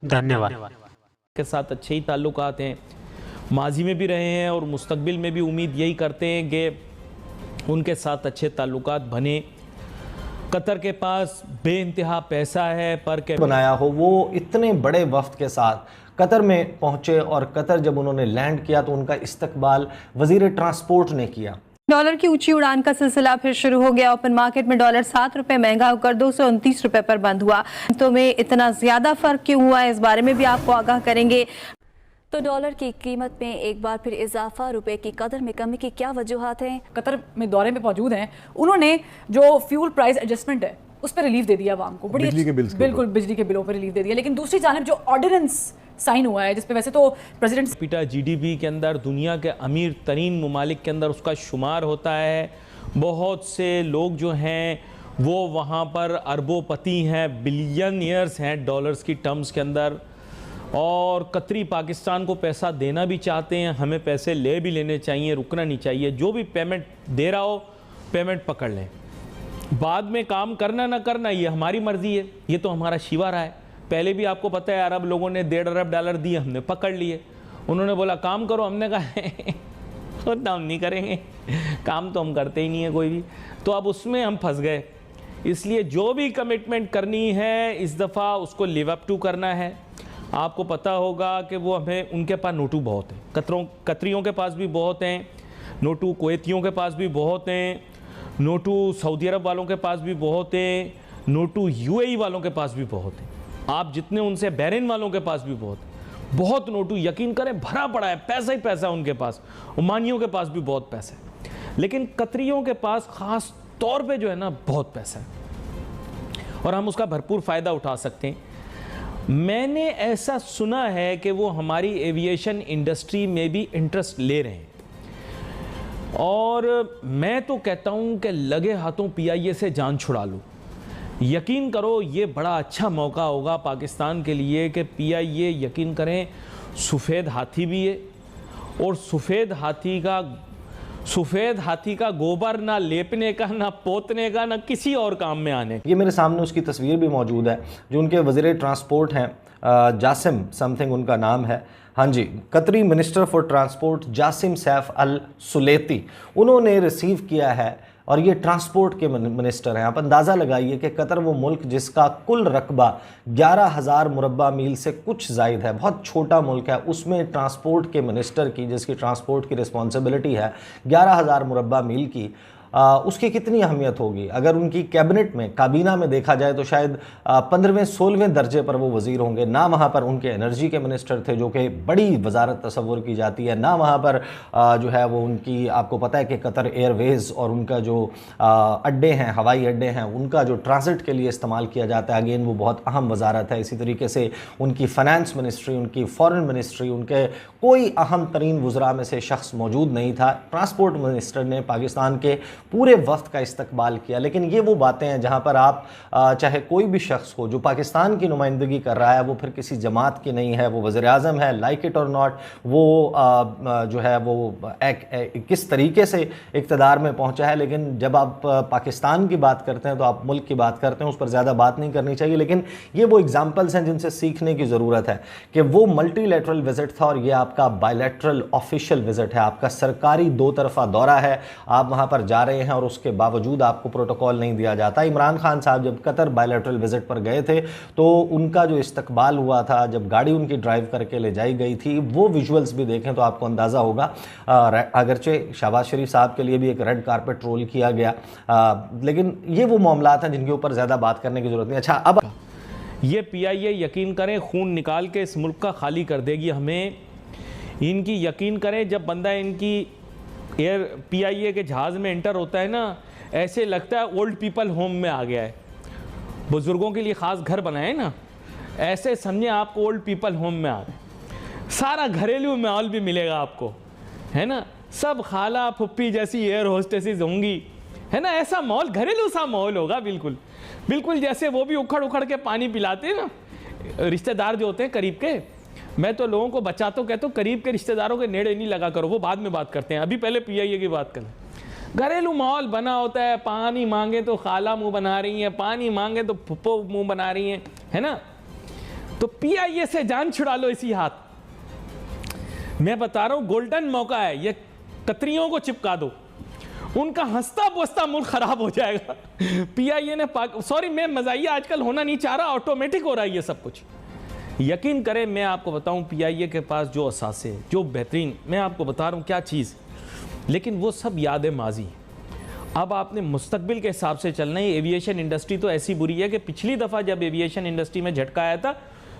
धन्यवाद। के साथ अच्छे ही ताल्लुकात हैं, माजी में भी रहे हैं और मुस्तकबिल में भी उम्मीद यही करते हैं कि उनके साथ अच्छे ताल्लुकात बने। कतर के पास बेइंतहा पैसा है पर के बनाया हो, वो इतने बड़े वफ्द के साथ कतर में पहुंचे और कतर जब उन्होंने लैंड किया तो उनका इस्तकबाल वजीर ट्रांसपोर्ट ने किया। डॉलर की ऊंची उड़ान का सिलसिला फिर शुरू हो गया। ओपन मार्केट में डॉलर 7 रुपए महंगा होकर 229 रुपए पर बंद हुआ। तो में इतना ज्यादा फर्क क्यों हुआ, इस बारे में भी आपको आगाह करेंगे। तो डॉलर की कीमत में एक बार फिर इजाफा, रुपए की कदर में कमी की क्या वजूहात हैं? कतर में दौरे में मौजूद हैं, उन्होंने जो फ्यूल प्राइस एडजस्टमेंट है उस पर रिलीफ दे दिया आवाम को, बड़ी बिजली के बिल्स, बिल्कुल बिजली के बिलों पर रिलीफ दे दिया। लेकिन दूसरी जानिब जो ऑर्डिनेंस साइन हुआ है, जिसपे वैसे तो प्रेसिडेंट पीटा जीडीपी के अंदर दुनिया के अमीर तरीन ममालिक के अंदर उसका शुमार होता है। बहुत से लोग जो हैं वो वहाँ पर अरबोपति हैं, बिलियनियर्स हैं डॉलर्स की टर्म्स के अंदर, और कतरी पाकिस्तान को पैसा देना भी चाहते हैं। हमें पैसे ले भी लेने चाहिए, रुकना नहीं चाहिए। जो भी पेमेंट दे रहा हो पेमेंट पकड़ लें, बाद में काम करना ना करना ये हमारी मर्जी है, ये तो हमारा शिवारा है। पहले भी आपको पता है अरब लोगों ने 1.5 अरब डॉलर दिए, हमने पकड़ लिए। उन्होंने बोला काम करो, हमने कहा हम नहीं करेंगे, काम तो हम करते ही नहीं है कोई भी। तो अब उसमें हम फंस गए। इसलिए जो भी कमिटमेंट करनी है इस दफ़ा उसको लिव अप टू करना है। आपको पता होगा कि वो हमें, उनके पास नोटू बहुत हैं, कतरियों के पास भी बहुत हैं नोटू, कुवैतियों के पास भी बहुत हैं नोटू, सऊदी अरब वालों के पास भी बहुत हैं नोटू, यूएई वालों के पास भी बहुत हैं। आप जितने उनसे, बहरीन वालों के पास भी बहुत नोटू, यकीन करें भरा पड़ा है, पैसा ही पैसा उनके पास। ओमानियों के पास भी बहुत पैसा है, लेकिन कतरियों के पास ख़ास तौर पे जो है ना बहुत पैसा है और हम उसका भरपूर फ़ायदा उठा सकते हैं। मैंने ऐसा सुना है कि वो हमारी एविएशन इंडस्ट्री में भी इंटरेस्ट ले रहे हैं, और मैं तो कहता हूं कि लगे हाथों पीआईए से जान छुड़ा लो। यकीन करो ये बड़ा अच्छा मौका होगा पाकिस्तान के लिए कि पीआईए, यकीन करें, सफ़ेद हाथी भी है, और सफ़ेद हाथी का गोबर ना लेपने का, ना पोतने का, ना किसी और काम में आने का। ये मेरे सामने उसकी तस्वीर भी मौजूद है, जो उनके वज़ीर ट्रांसपोर्ट हैं, जासिम समथिंग उनका नाम है। हाँ जी, Qatari minister for transport Jassim Saif Al Sulaiti, उन्होंने रिसीव किया है, और ये ट्रांसपोर्ट के मिनिस्टर हैं। आप अंदाज़ा लगाइए कि कतर वो मुल्क जिसका कुल रकबा 11,000 मुरब्बा मील से कुछ ज़ायद है, बहुत छोटा मुल्क है, उसमें ट्रांसपोर्ट के मिनिस्टर की, जिसकी ट्रांसपोर्ट की रिस्पॉन्सिबिलिटी है 11,000 मुरब्बा मील की, उसकी कितनी अहमियत होगी। अगर उनकी कैबिनेट में, काबीना में देखा जाए तो शायद 15वें-16वें दर्जे पर वो वज़ीर होंगे। ना वहाँ पर उनके एनर्जी के मिनिस्टर थे, जो कि बड़ी वजारत तस्वुर की जाती है, ना वहाँ पर जो है वो उनकी, आपको पता है कि कतर एयरवेज़ और उनका जो अड्डे हैं, हवाई अड्डे हैं, उनका जो ट्रांजिट के लिए इस्तेमाल किया जाता है, अगेन वो बहुत अहम वजारत है। इसी तरीके से उनकी फ़ाइनेंस मिनिस्ट्री, उनकी फ़ॉरेन मिनिस्ट्री, उनके कोई अहम तरीन वज़रा में से शख्स मौजूद नहीं था। ट्रांसपोर्ट मिनिस्टर ने पाकिस्तान के पूरे वफ्द का इस्तकबाल किया। लेकिन ये वो बातें हैं जहाँ पर आप चाहे कोई भी शख्स हो जो पाकिस्तान की नुमाइंदगी कर रहा है, वो फिर किसी जमात की नहीं है, वो वज़ीर आज़म है, लाइक इट और नॉट, वो जो है वो किस तरीके से इक़्तिदार में पहुँचा है। लेकिन जब आप पाकिस्तान की बात करते हैं तो आप मुल्क की बात करते हैं, उस पर ज़्यादा बात नहीं करनी चाहिए। लेकिन ये वो एग्जाम्पल्स हैं जिनसे सीखने की ज़रूरत है कि वो मल्टीलैटरल विज़िट था और ये आपका बायलैटरल ऑफिशियल विज़िट है, आपका सरकारी दो तरफ़ा दौरा है। आप वहाँ पर जा रहे हैं और उसके बावजूद आपको प्रोटोकॉल नहीं दिया जाता। इमरान खान साहब जब कतर बायलैटरल विजिट पर गए थे तो उनका जो इस्तकबाल हुआ था, जब गाड़ी उनकी ड्राइव करके ले जाई गई थी, वो विजुअल्स भी देखें तो आपको अंदाज़ा होगा। अगरचे शहबाज शरीफ साहब के लिए भी एक रेड कारपेट रोल किया गया, लेकिन ये वो मामलात हैं जिनके ऊपर ज़्यादा बात करने की ज़रूरत नहीं। अच्छा, अब ये पीआईए, यकीन करें, खून निकाल के इस मुल्क का खाली कर देगी हमें। इनकी, यकीन करें, जब बंदा इनकी एयर पीआईए के जहाज़ में एंटर होता है ना, ऐसे लगता है ओल्ड पीपल होम में आ गया है। बुज़ुर्गों के लिए ख़ास घर बनाए ना, ऐसे समझे आपको ओल्ड पीपल होम में आ गए। सारा घरेलू माहौल भी मिलेगा आपको, है ना, सब खाला फुप्पी जैसी एयर होस्टेसेस होंगी, है ना, ऐसा माहौल, घरेलू सा माहौल होगा, बिल्कुल बिल्कुल जैसे वो भी उखड़ उखड़ के पानी पिलाते हैं ना रिश्तेदार जो होते हैं करीब के। मैं तो लोगों को बचाता हूँ, कहता हूँ करीब के रिश्तेदारों के नेड़े नहीं लगा करो, वो बाद में बात करते हैं, अभी पहले पीआईए की बात करें। घरेलू माहौल बना होता है, पानी मांगे तो खाला मुंह बना रही है, पानी मांगे तो फुप्पो मुंह बना रही हैं, है ना। तो पीआईए से जान छुड़ा लो इसी हाथ। मैं बता रहा हूं गोल्डन मौका है, ये कतरियों को चिपका दो, उनका हंसता बोसता मुल्क खराब हो जाएगा। पीआईए ने सॉरी मैं मजाइया आजकल होना नहीं चाह रहा, ऑटोमेटिक हो रहा है ये सब कुछ। यकीन करें मैं आपको बताऊं पीआईए के पास जो असासे जो बेहतरीन, मैं आपको बता रहा हूं क्या चीज़, लेकिन वो सब यादें माजी। अब आपने मुस्तकबिल के हिसाब से चलना है। एविएशन इंडस्ट्री तो ऐसी बुरी है कि पिछली दफ़ा जब एविएशन इंडस्ट्री में झटका आया था,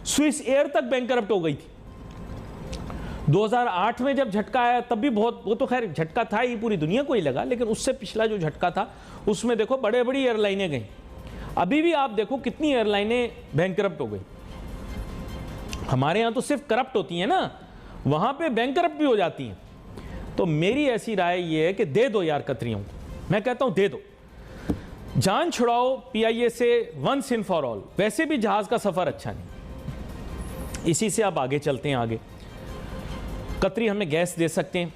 स्विस एयर तक बैंकरप्ट हो गई थी। 2008 में जब झटका आया तब भी बहुत, वो तो खैर झटका था ही, पूरी दुनिया को ही लगा, लेकिन उससे पिछला जो झटका था उसमें देखो बड़े बड़ी एयरलाइनें गई। अभी भी आप देखो कितनी एयरलाइनें बैंकरप्ट हो गई। हमारे यहाँ तो सिर्फ करप्ट होती हैं ना, वहाँ पे बैंकरप्ट भी हो जाती हैं। तो मेरी ऐसी राय ये है कि दे दो यार कतरियों को, मैं कहता हूँ दे दो, जान छुड़ाओ पीआईए से वंस इन फॉर ऑल। वैसे भी जहाज का सफर अच्छा नहीं। इसी से अब आगे चलते हैं। आगे कतरी हमें गैस दे सकते हैं,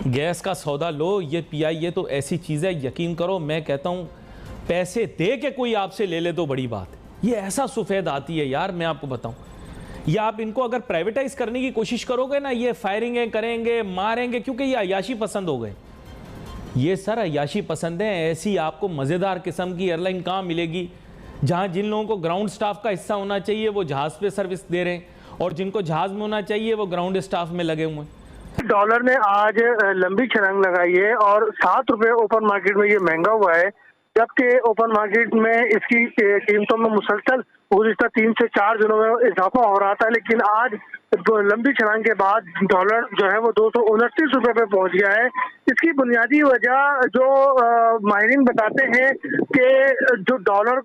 गैस का सौदा लो। ये पीआईए तो ऐसी चीज़ है, यकीन करो मैं कहता हूँ पैसे दे के कोई आपसे ले ले तो बड़ी बात है। ये ऐसा सफ़ेद आती है यार, मैं आपको बताऊँ, या आप इनको अगर प्राइवेटाइज करने की कोशिश करोगे ना, ये फायरिंगें करेंगे, मारेंगे, क्योंकि ये अयाशी पसंद हो गए। ये सर अयाशी पसंद है। ऐसी आपको मज़ेदार किस्म की एयरलाइन कहाँ मिलेगी जहाँ जिन लोगों को ग्राउंड स्टाफ का हिस्सा होना चाहिए वो जहाज़ पे सर्विस दे रहे हैं, और जिनको जहाज़ में होना चाहिए वो ग्राउंड स्टाफ में लगे हुए हैं। डॉलर ने आज लंबी छलांग लगाई है और 7 रुपए ओपन मार्केट में ये महंगा हुआ है, जबकि ओपन मार्केट में इसकी कीमतों में मुसलसल गुज़िश्ता 3 से 4 दिनों में इजाफा हो रहा था, लेकिन आज लंबी छलांग के बाद डॉलर जो है वो 229 रुपए पे पहुंच गया है। इसकी बुनियादी वजह जो माहिरीन बताते हैं कि जो डॉलर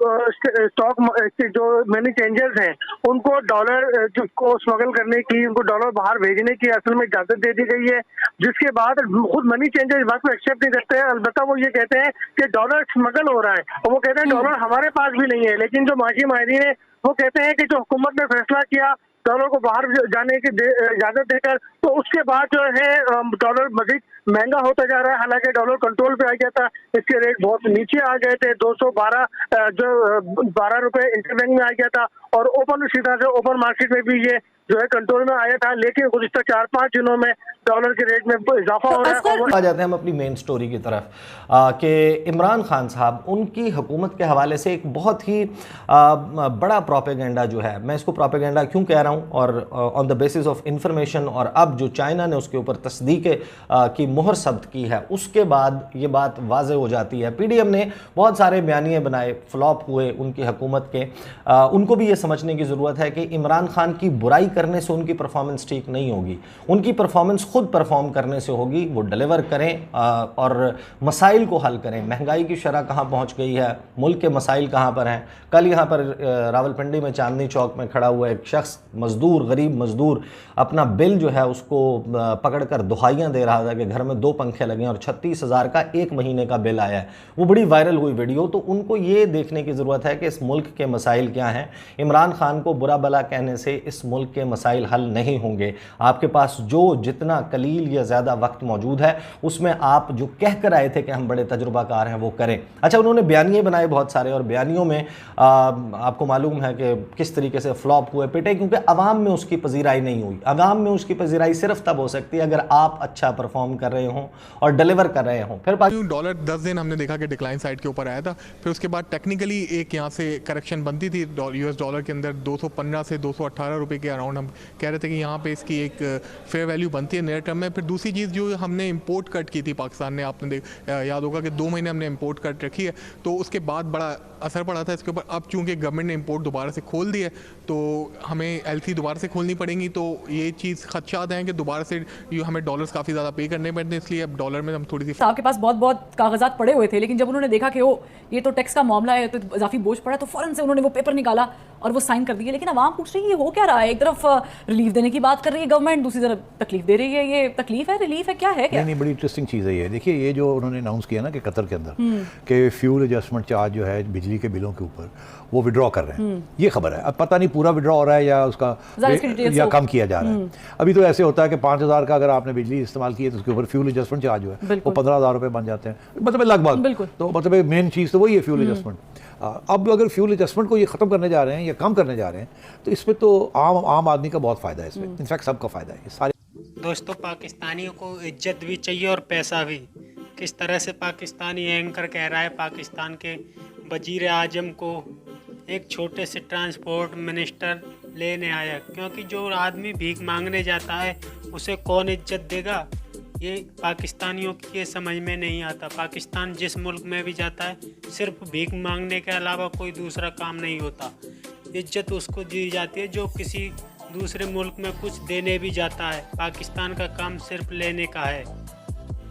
स्टॉक जो मनी चेंजर्स हैं उनको डॉलर को स्मगल करने की, उनको डॉलर बाहर भेजने की असल में इजाजत दे दी गई है, जिसके बाद खुद मनी चेंजर्स बात को एक्सेप्ट नहीं करते हैं। अलबत्ता वो ये कहते हैं कि डॉलर स्मगल हो रहा है, और वो कहते हैं डॉलर हमारे पास भी नहीं है। लेकिन जो माशी माहिरीन है वो कहते हैं कि जो हुकूमत ने फैसला किया डॉलर को बाहर जाने की इजाजत देकर, तो उसके बाद जो है डॉलर मजीद महंगा होता जा रहा है। हालांकि डॉलर कंट्रोल पे आ गया था, इसके रेट बहुत नीचे आ गए थे, 212 जो 12 रुपए इंटरबैंक में आ गया था, और ओपन सीधा से ओपन मार्केट में भी ये जो है कंट्रोल में आया था। लेकिन गुज़िश्ता 4-5 दिनों में डॉलर के रेट में इजाफा हो रहा है। आ जाते हैं हम अपनी मेन स्टोरी की तरफ कि इमरान खान साहब, उनकी हुकूमत के हवाले से एक बहुत ही बड़ा प्रोपेगेंडा जो है, मैं इसको प्रोपेगेंडा क्यों कह रहा हूँ, और on the basis of information, और अब जो चाइना ने उसके ऊपर तस्दीक की मोहर सब्त की है उसके बाद ये बात वाज़ेह हो जाती है। पीडीएम ने बहुत सारे बयानिए बनाए, फ्लॉप हुए उनकी हुकूमत के। उनको भी ये समझने की ज़रूरत है कि इमरान खान की बुराई करने से उनकी परफॉर्मेंस ठीक नहीं होगी, उनकी परफॉर्मेंस खुद परफॉर्म करने से होगी। वो डिलीवर करें और मसाइल को हल करें। महंगाई की शरह कहाँ पहुँच गई है, मुल्क के मसाइल कहाँ पर हैं। कल यहाँ पर रावलपिंडी में चांदनी चौक में खड़ा हुआ एक शख्स, मजदूर, गरीब मजदूर, अपना बिल जो है उसको पकड़कर दुहाइयाँ दे रहा था कि घर में 2 पंखे लगे और 36,000 का 1 महीने का बिल आया है। वो बड़ी वायरल हुई वीडियो। तो उनको ये देखने की ज़रूरत है कि इस मुल्क के मसाइल क्या हैं। इमरान खान को बुरा भला कहने से इस मुल्क के मसाइल हल नहीं होंगे। आपके पास जो जितना कलील या ज़्यादा वक्त मौजूद है उसमें आप जो कह कर आए थे कि हम बड़े तजुर्बाकार हैं वो करें। अच्छा, उन्होंने बयानिए बनाए बहुत सारे, और बयानियों में आपको मालूम है कि किस तरीके से फ्लॉप हुए पिटे, क्योंकि अवाम में उसकी पजीराई नहीं हुई। अवाम में उसकी पजीराई सिर्फ तब हो सकती है अगर आप अच्छा परफॉर्म कर रहे हों और डिलीवर कर रहे हों। फिर डॉलर 10 दिन हमने देखा कि डिक्लाइन साइड के ऊपर आया था, फिर उसके बाद टेक्निकली एक यहाँ से करेक्शन बनती थी यूएस डॉलर के अंदर 215 से 218 रुपए के अराउंड। हम कह रहे थे कि यहाँ पे इसकी एक फेयर वैल्यू बनती है नियर टर्म में। फिर दूसरी चीज़ जो हमने इंपोर्ट कट की थी पाकिस्तान ने, आपने याद होगा कि 2 महीने हमने इंपोर्ट कट रखी है, तो उसके बाद बड़ा असर पड़ा था इसके ऊपर। अब चूंकि गवर्नमेंट ने इंपोर्ट दोबारा से खोल दी है तो हमें एलसी दोबारा से खोलनी पड़ेंगी, तो ये चीज़ खदशात हैं कि दोबारा से हमें डॉलर्स काफ़ी ज़्यादा पे करने पड़ते हैं, इसलिए अब डॉलर में हम थोड़ी सी। आपके पास बहुत कागजात पड़े हुए थे, लेकिन जब उन्होंने देखा कि ये तो टैक्स का मामला है, तो इजाफी बोझ पड़ा, तो फ़ौरन से उन्होंने वो पेपर निकाला और वो साइन कर दिए। लेकिन आवाम पूछ रही है ये हो क्या रहा है? एक तरफ रिलीफ देने की बात कर रही है गवर्नमेंट, दूसरी तरफ तकलीफ दे रही है। ये तकलीफ है, रिलीफ है, क्या है? क्या नहीं, बड़ी इंटरेस्टिंग चीज़ है ये। देखिए, ये जो उन्होंने अनाउंस किया ना कि कतर के अंदर कि फ्यूल एडजस्टमेंट चार्ज जो है बिजली के बिलों के ऊपर वो विड्रॉ कर रहे हैं, ये खबर है। अब पता नहीं पूरा विड्रॉ हो रहा है या उसका या कम किया जा रहा है। अभी तो ऐसे होता है कि 5,000 का अगर आपने बिजली इस्तेमाल की है तो उसके ऊपर फ्यूल एडजस्टमेंट चार्ज जो है वो 15,000 रुपये बन जाते हैं, मतलब लगभग। तो मतलब मेन चीज़ तो वही है फ्यूल एडजस्टमेंट। अब अगर फ्यूल एडजस्टमेंट को ये ख़त्म करने जा रहे हैं या कम करने जा रहे हैं तो इसमें तो आम आदमी का बहुत फ़ायदा है, इसमें इनफैक्ट सबका फ़ायदा है। सारे दोस्तों, पाकिस्तानियों को इज्जत भी चाहिए और पैसा भी। किस तरह से पाकिस्तानी एंकर कह रहा है पाकिस्तान के वजीर आजम को एक छोटे से ट्रांसपोर्ट मिनिस्टर लेने आया, क्योंकि जो आदमी भीख मांगने जाता है उसे कौन इज्जत देगा, ये पाकिस्तानियों की ये समझ में नहीं आता। पाकिस्तान जिस मुल्क में भी जाता है सिर्फ भीख मांगने के अलावा कोई दूसरा काम नहीं होता। इज्जत उसको दी जाती है जो किसी दूसरे मुल्क में कुछ देने भी जाता है। पाकिस्तान का काम सिर्फ लेने का है।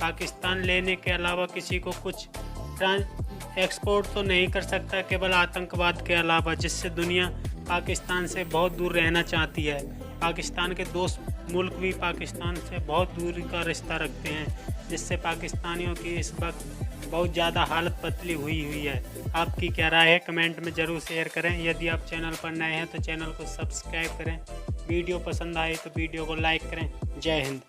पाकिस्तान लेने के अलावा किसी को कुछ एक्सपोर्ट तो नहीं कर सकता, केवल आतंकवाद के अलावा, जिससे दुनिया पाकिस्तान से बहुत दूर रहना चाहती है। पाकिस्तान के दोस्त मुल्क भी पाकिस्तान से बहुत दूरी का रिश्ता रखते हैं, जिससे पाकिस्तानियों की इस वक्त बहुत ज़्यादा हालत पतली हुई है। आपकी क्या राय है कमेंट में ज़रूर शेयर करें। यदि आप चैनल पर नए हैं तो चैनल को सब्सक्राइब करें। वीडियो पसंद आए तो वीडियो को लाइक करें। जय हिंद।